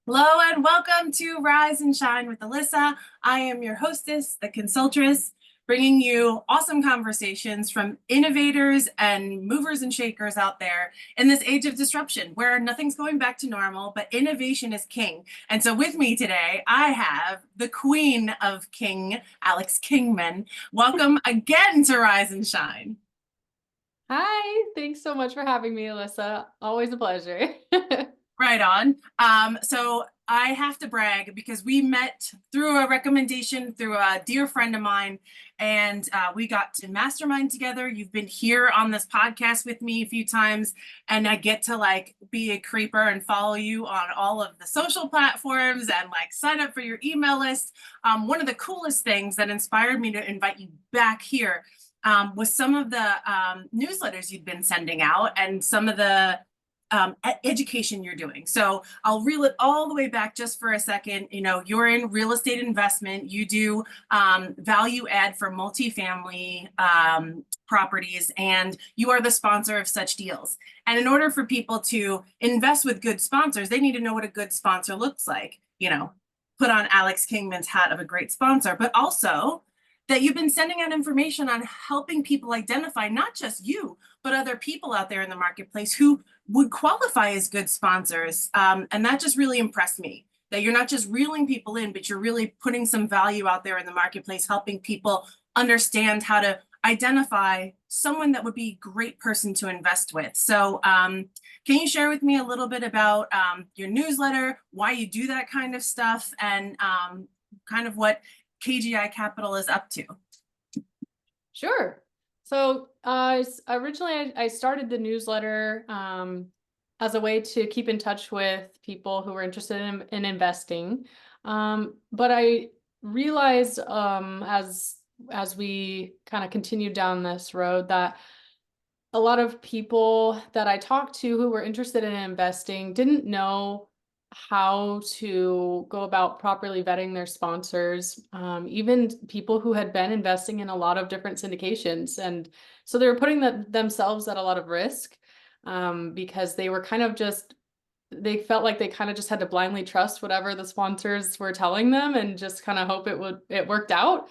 Hello and welcome to Rise and Shine with Alissa. I am your hostess, the consultress, bringing you awesome conversations from innovators and movers and shakers out there in this age of disruption where nothing's going back to normal, but innovation is king. And so with me today, I have the queen of King, Alex Kingman. Welcome again to Rise and Shine. Hi, thanks so much for having me, Alyssa. Always a pleasure. Right on. So I have to brag because we met through a recommendation through a dear friend of mine, and we got to mastermind together. You've been here on this podcast with me a few times, and I get to like be a creeper and follow you on all of the social platforms and like sign up for your email list. One of the coolest things that inspired me to invite you back here was some of the newsletters you'd been sending out and some of the education you're doing. So I'll reel it all the way back just for a second. You know, you're in real estate investment. You do value add for multifamily properties, and you are the sponsor of such deals. And in order for people to invest with good sponsors, they need to know what a good sponsor looks like. You know, put on Alex Kingman's hat of a great sponsor, but also that you've been sending out information on helping people identify not just you, but other people out there in the marketplace who would qualify as good sponsors. And that just really impressed me, that you're not just reeling people in, but you're really putting some value out there in the marketplace, helping people understand how to identify someone that would be a great person to invest with. So can you share with me a little bit about your newsletter, why you do that kind of stuff, and kind of what KGI Capital is up to? Sure. So originally I started the newsletter as a way to keep in touch with people who were interested in investing. But I realized as we kind of continued down this road that a lot of people that I talked to who were interested in investing didn't know how to go about properly vetting their sponsors, even people who had been investing in a lot of different syndications. And so they were putting themselves at a lot of risk because they were kind of they felt like they kind of just had to blindly trust whatever the sponsors were telling them and just kind of hope it worked out.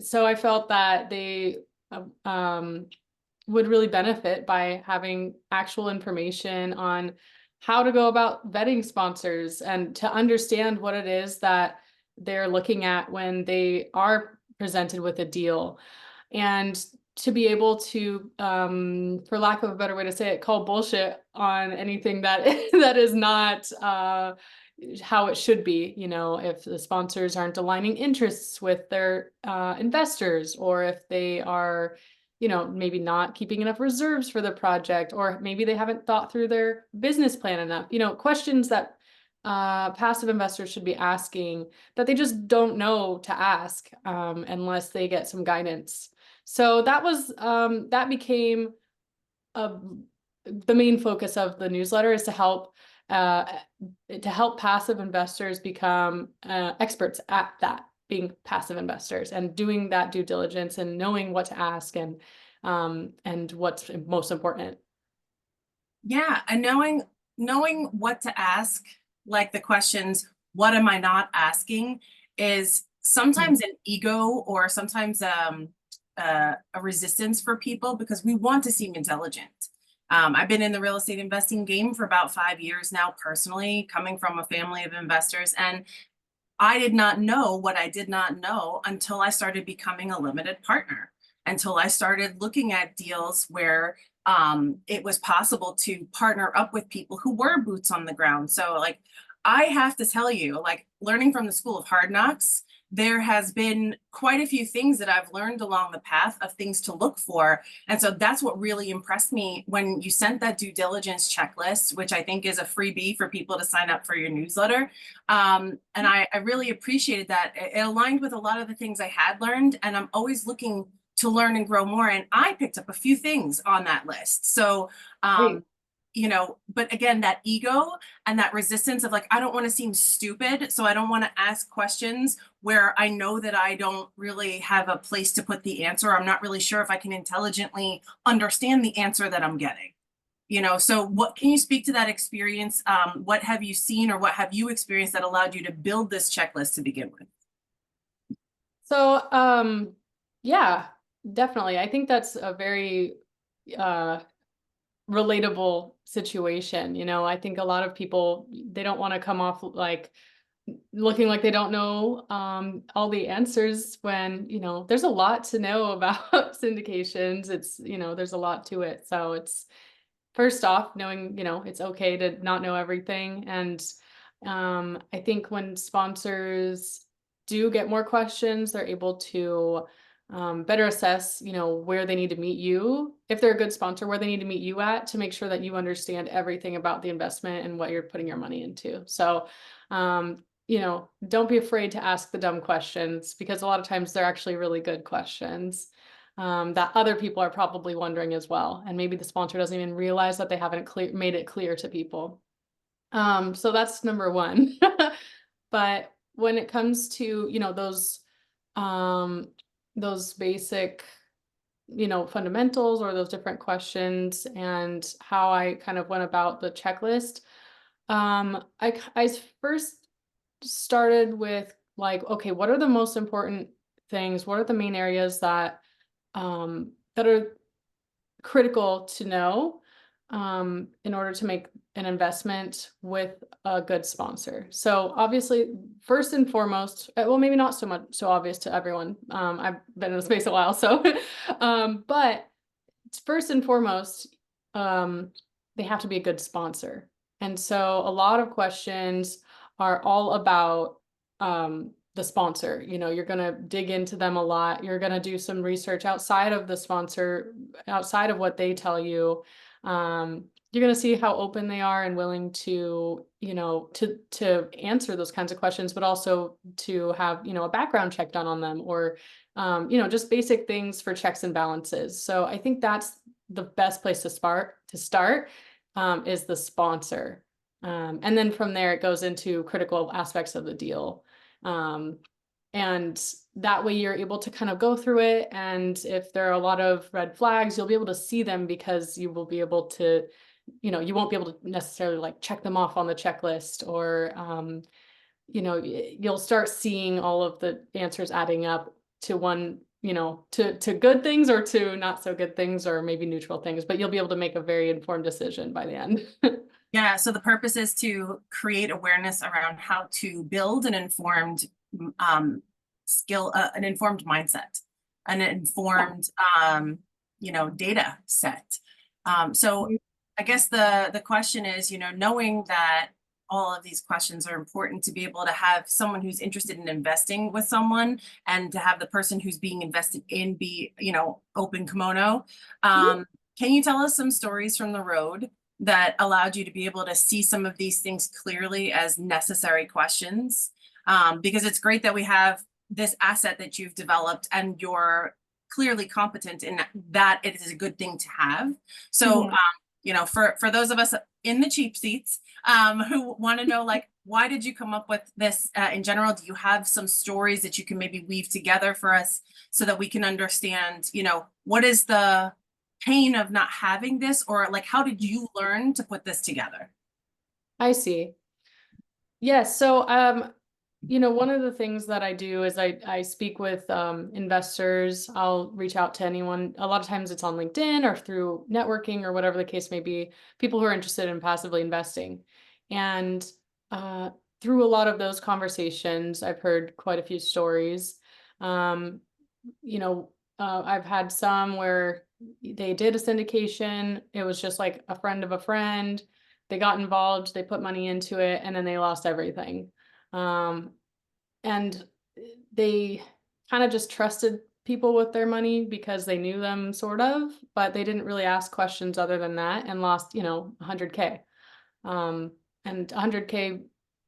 So I felt that they would really benefit by having actual information on how to go about vetting sponsors and to understand what it is that they're looking at when they are presented with a deal, and to be able to, for lack of a better way to say it, call bullshit on anything that that is not how it should be. You know, if the sponsors aren't aligning interests with their investors, or if they are, maybe not keeping enough reserves for the project, or maybe they haven't thought through their business plan enough. Questions that passive investors should be asking that they just don't know to ask unless they get some guidance. So that became the main focus of the newsletter, is to help passive investors become experts at that, being passive investors and doing that due diligence and knowing what to ask and what's most important. Yeah, and knowing what to ask, like the questions, what am I not asking, is sometimes an ego or sometimes a resistance for people because we want to seem intelligent. I've been in the real estate investing game for about 5 years now, personally, coming from a family of investors, and I did not know what I did not know until I started becoming a limited partner, until I started looking at deals where it was possible to partner up with people who were boots on the ground. So like, I have to tell you, like learning from the School of Hard Knocks, there has been quite a few things that I've learned along the path of things to look for. And so that's what really impressed me when you sent that due diligence checklist, which I think is a freebie for people to sign up for your newsletter. And I really appreciated that. It aligned with a lot of the things I had learned, and I'm always looking to learn and grow more. And I picked up a few things on that list. So, Great. But again, that ego and that resistance of like, I don't want to seem stupid, so I don't want to ask questions where I know that I don't really have a place to put the answer. I'm not really sure if I can intelligently understand the answer that I'm getting. So what can you speak to that experience? What have you seen or what have you experienced that allowed you to build this checklist to begin with? So, yeah, definitely. I think that's a very relatable situation. I think a lot of people, they don't want to come off like looking like they don't know all the answers when, there's a lot to know about syndications. It's, there's a lot to it. So it's first off knowing, it's okay to not know everything. And I think when sponsors do get more questions, they're able to better assess, where they need to meet you. If they're a good sponsor, where they need to meet you at to make sure that you understand everything about the investment and what you're putting your money into. So, don't be afraid to ask the dumb questions, because a lot of times they're actually really good questions that other people are probably wondering as well. And maybe the sponsor doesn't even realize that they haven't made it clear to people. So that's number one. But when it comes to, those basic, fundamentals, or those different questions, and how I kind of went about the checklist, I first started with like, okay, what are the most important things? What are the main areas that are critical to know in order to make an investment with a good sponsor? So obviously, first and foremost, well, maybe not so obvious to everyone. I've been in the space a while, so but first and foremost, they have to be a good sponsor. And so a lot of questions are all about the sponsor. You're going to dig into them a lot. You're going to do some research outside of the sponsor, outside of what they tell you. You're going to see how open they are and willing to, to answer those kinds of questions, but also to have, a background check done on them, or, just basic things for checks and balances. So I think that's the best place to start, is the sponsor. And then from there, it goes into critical aspects of the deal. And that way you're able to kind of go through it. And if there are a lot of red flags, you'll be able to see them, because you will be able to, you won't be able to necessarily like check them off on the checklist, or, you'll start seeing all of the answers adding up to one, to good things, or to not so good things, or maybe neutral things, but you'll be able to make a very informed decision by the end. Yeah, so the purpose is to create awareness around how to build an informed an informed mindset, an informed data set. So I guess the question is, knowing that all of these questions are important to be able to have someone who's interested in investing with someone, and to have the person who's being invested in be, open kimono. Can you tell us some stories from the road that allowed you to be able to see some of these things clearly as necessary questions? Because it's great that we have this asset that you've developed, and you're clearly competent in that it is a good thing to have. So, for those of us in the cheap seats who want to know, like, why did you come up with this in general? Do you have some stories that you can maybe weave together for us, so that we can understand, what is the pain of not having this, or like, how did you learn to put this together? I see. Yes. So, one of the things that I do is I speak with investors. I'll reach out to anyone. A lot of times it's on LinkedIn or through networking, or whatever the case may be, people who are interested in passively investing. And through a lot of those conversations, I've heard quite a few stories. I've had some where they did a syndication. It was just like a friend of a friend. They got involved, they put money into it, and then they lost everything. And they kind of just trusted people with their money because they knew them sort of, but they didn't really ask questions other than that, and lost, 100K. And 100K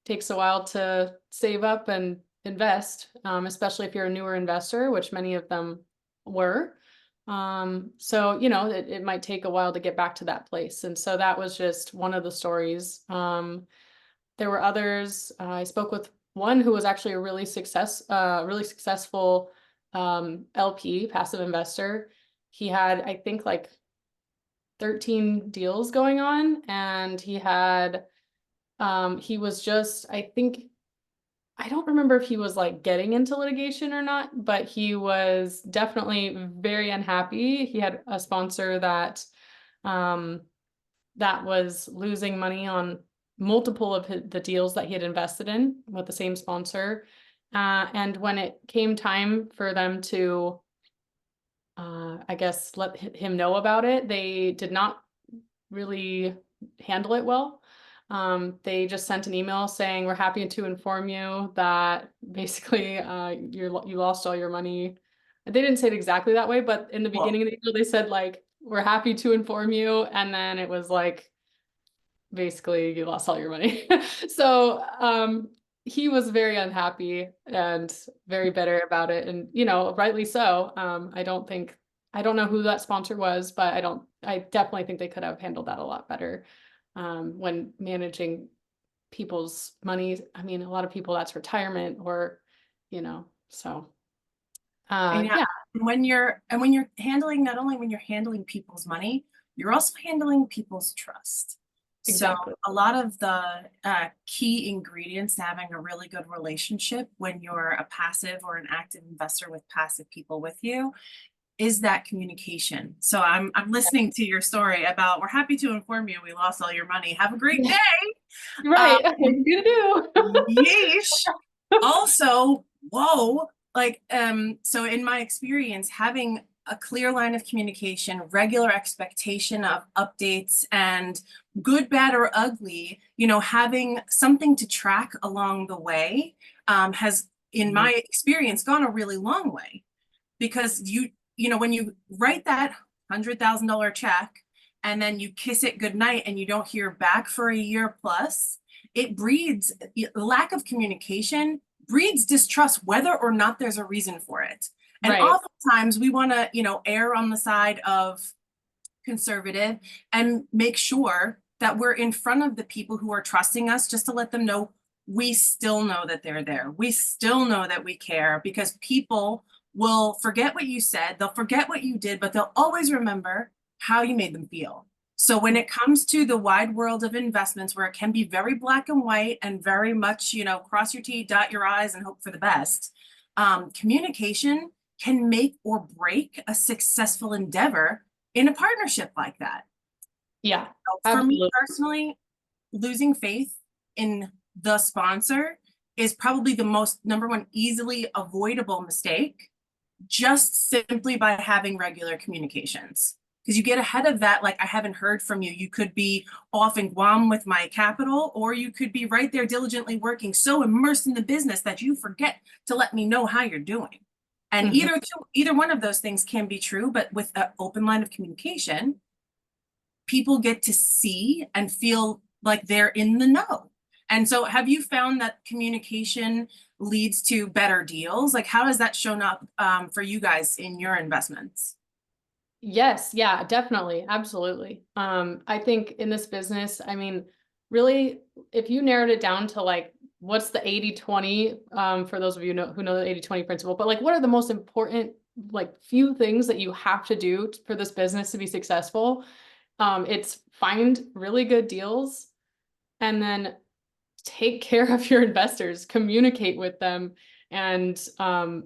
takes a while to save up and invest, especially if you're a newer investor, which many of them were. So, it might take a while to get back to that place. And so that was just one of the stories. There were others. I spoke with one who was actually a really successful LP, passive investor. He had, I think, like 13 deals going on, and he was just, I don't remember if he was like getting into litigation or not, but he was definitely very unhappy. He had a sponsor um, that was losing money on multiple of the deals that he had invested in with the same sponsor. And when it came time for them to, I guess, let him know about it, they did not really handle it well. They just sent an email saying, "We're happy to inform you that basically you lost all your money." They didn't say it exactly that way, but in the Well, beginning of the email, they said like, "We're happy to inform you," and then it was like, basically, you lost all your money. So he was very unhappy and very bitter about it, and rightly so. I don't know who that sponsor was, but I definitely think they could have handled that a lot better when managing people's money. I mean, a lot of people, that's retirement, or so and yeah, yeah, when you're handling, not only when you're handling people's money, you're also handling people's trust. So exactly. a lot of the key ingredients to having a really good relationship when you're a passive or an active investor with passive people with you is that communication. So I'm listening to your story about, we're happy to inform you we lost all your money. Have a great Yeah, day. you're Um, right. You do. yeesh. Also, whoa, like so in my experience, having a clear line of communication, regular expectation of updates, and good, bad, or ugly, having something to track along the way, has, in my experience, gone a really long way. Because when you write that $100,000 check and then you kiss it goodnight and you don't hear back for a year plus, it breeds, lack of communication breeds distrust, whether or not there's a reason for it. And Right. oftentimes we want to, err on the side of conservative and make sure that we're in front of the people who are trusting us, just to let them know we still know that they're there. We still know that we care, because people will forget what you said, they'll forget what you did, but they'll always remember how you made them feel. So when it comes to the wide world of investments, where it can be very black and white and very much, cross your T, dot your I's, and hope for the best, communication can make or break a successful endeavor in a partnership like that. Yeah, For me absolutely. personally, losing faith in the sponsor is probably the most number one easily avoidable mistake, just simply by having regular communications. Because you get ahead of that, like, I haven't heard from you. You could be off in Guam with my capital, or you could be right there diligently working, so immersed in the business that you forget to let me know how you're doing. And Mhm. either one of those things can be true, but with an open line of communication, people get to see and feel like they're in the know. And so have you found that communication leads to better deals? Like, how has that shown up for you guys in your investments? Yes, yeah, definitely. Absolutely. I think in this business, I mean, really, if you narrowed it down to like, what's the 80/20, for those of you who know the 80/20 principle, but like, what are the most important, like, few things that you have to do for this business to be successful? It's find really good deals, and then take care of your investors, communicate with them, and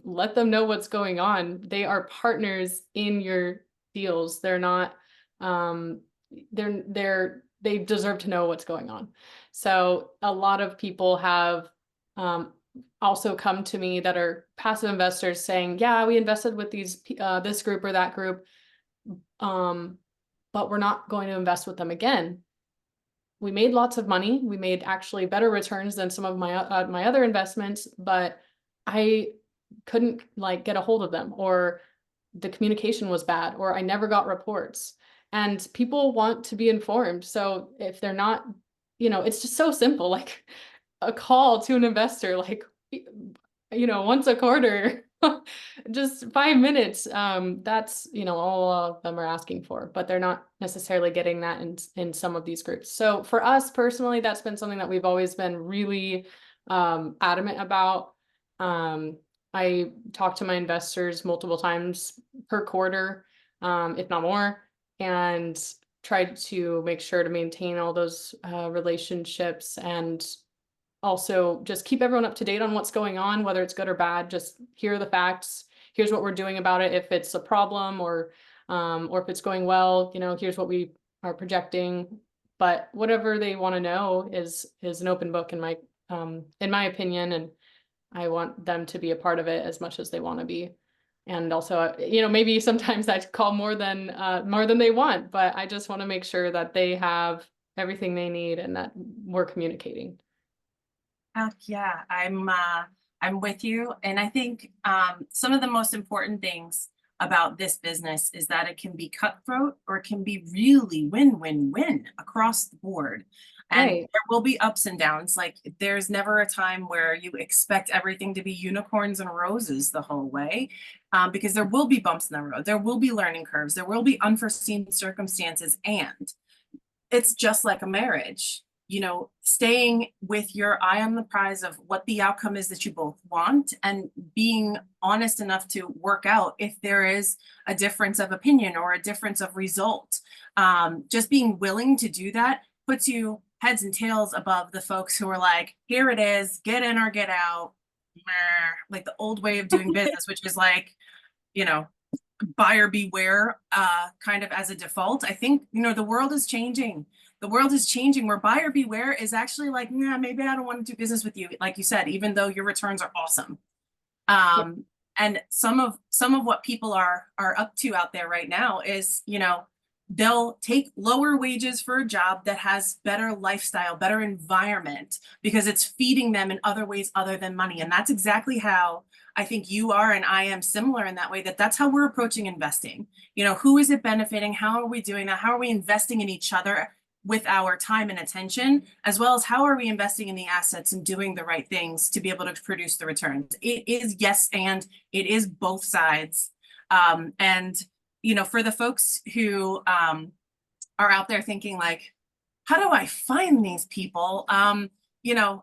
let them know what's going on. They are partners in your deals. They're not, they deserve to know what's going on. So a lot of people have um, also come to me that are passive investors saying, yeah, we invested with this group or that group, um, but we're not going to invest with them again. We made lots of money. We made actually better returns than some of my other investments, but I couldn't like get a hold of them, or the communication was bad, or I never got reports. And people want to be informed. So if they're not, it's just so simple, like a call to an investor, like, once a quarter, just 5 minutes. That's, all of them are asking for, but they're not necessarily getting that in some of these groups. So for us personally, that's been something that we've always been really adamant about. I talk to my investors multiple times per quarter, if not more. And tried to make sure to maintain all those relationships, and also just keep everyone up to date on what's going on, whether it's good or bad. Just here are the facts. Here's what we're doing about it. If it's a problem, or if it's going well, here's what we are projecting. But whatever they want to know is an open book in my opinion, and I want them to be a part of it as much as they want to be. And also, maybe sometimes I call more than they want, but I just want to make sure that they have everything they need and that we're communicating. Yeah, I'm with you. And I think some of the most important things about this business is that it can be cutthroat or it can be really win-win-win across the board. And Right. there will be ups and downs. Like there's never a time where you expect everything to be unicorns and roses the whole way, because there will be bumps in the road. There will be learning curves. There will be unforeseen circumstances. And it's just like a marriage, staying with your eye on the prize of what the outcome is that you both want, and being honest enough to work out if there is a difference of opinion or a difference of result. Just being willing to do that puts you heads and tails above the folks who are like, here it is, get in or get out, like the old way of doing business, which is like, buyer beware, kind of as a default. I think, the world is changing. The world is changing where buyer beware is actually like, yeah, maybe I don't want to do business with you. Like you said, even though your returns are awesome. And some of what people are up to out there right now is, they'll take lower wages for a job that has better lifestyle, better environment, because it's feeding them in other ways other than money. And that's exactly how I think you are and I am similar in that way, that's how we're approaching investing. Who is it benefiting? How are we doing that? How are we investing in each other with our time and attention, as well as how are we investing in the assets and doing the right things to be able to produce the returns? It is yes, and it is both sides. And for the folks who are out there thinking like, how do I find these people?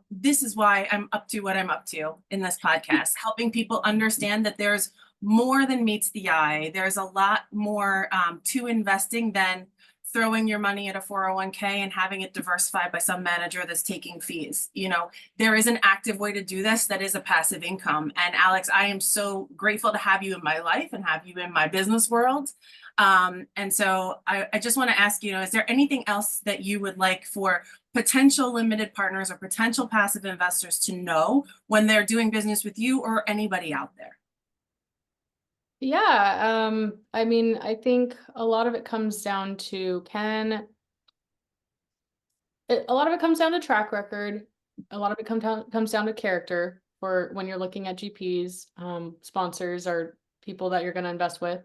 This is why I'm up to what I'm up to in this podcast, helping people understand that there's more than meets the eye. There's a lot more to investing than throwing your money at a 401k and having it diversified by some manager that's taking fees. There is an active way to do this that is a passive income. And Alex, I am so grateful to have you in my life and have you in my business world. And so I just want to ask, is there anything else that you would like for potential limited partners or potential passive investors to know when they're doing business with you or anybody out there? Yeah, I think a lot of it comes down to a lot of it comes down to track record. A lot of it comes down to character for when you're looking at GPs, sponsors, or people that you're going to invest with.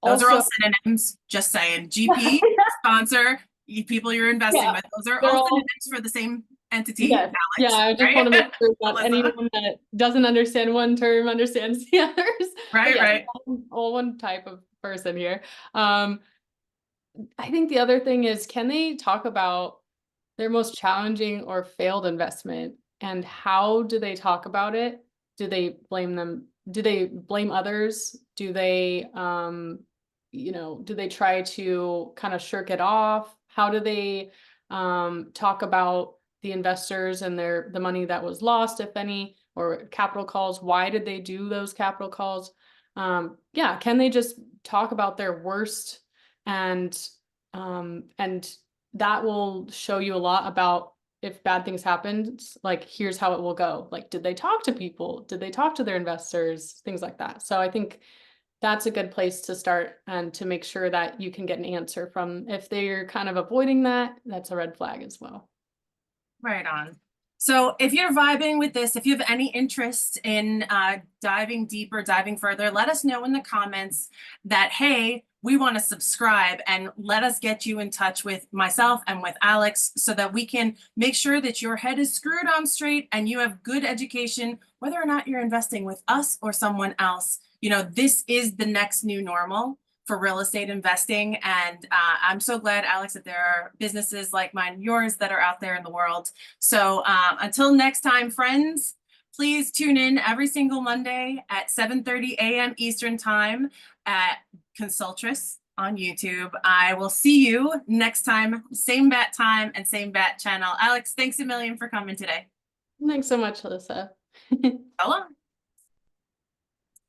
Those are all synonyms, just saying. GP, sponsor, people you're investing with. Those are all synonyms for the same entity. Yes. Alex, yeah, I just want to make sure that Alissa. anyone that doesn't understand one term understands the others. Right, right. All one type of person here. I think the other thing is, can they talk about their most challenging or failed investment, and how do they talk about it? Do they blame them? Do they blame others? Do they, do they try to kind of shirk it off? How do they talk about the investors and the money that was lost, if any, or capital calls? Why did they do those capital calls? Can they just talk about their worst, and that will show you a lot about if bad things happened, like here's how it will go. Like, did they talk to people? Did they talk to their investors? Things like that. So I think that's a good place to start, and to make sure that you can get an answer from. If they're kind of avoiding that, that's a red flag as well. Right on. So if you're vibing with this, if you have any interest in diving deeper, diving further, let us know in the comments that, hey, we want to subscribe, and let us get you in touch with myself and with Alex so that we can make sure that your head is screwed on straight and you have good education, whether or not you're investing with us or someone else. This is the next new normal for real estate investing. And I'm so glad, Alex, that there are businesses like mine and yours that are out there in the world. So until next time, friends, please tune in every single Monday at 7:30 a.m. Eastern Time at Consultress. on YouTube. I will see you next time, same bat time and same bat channel. Alex, thanks a million for coming today. Thanks so much, Alyssa. So long.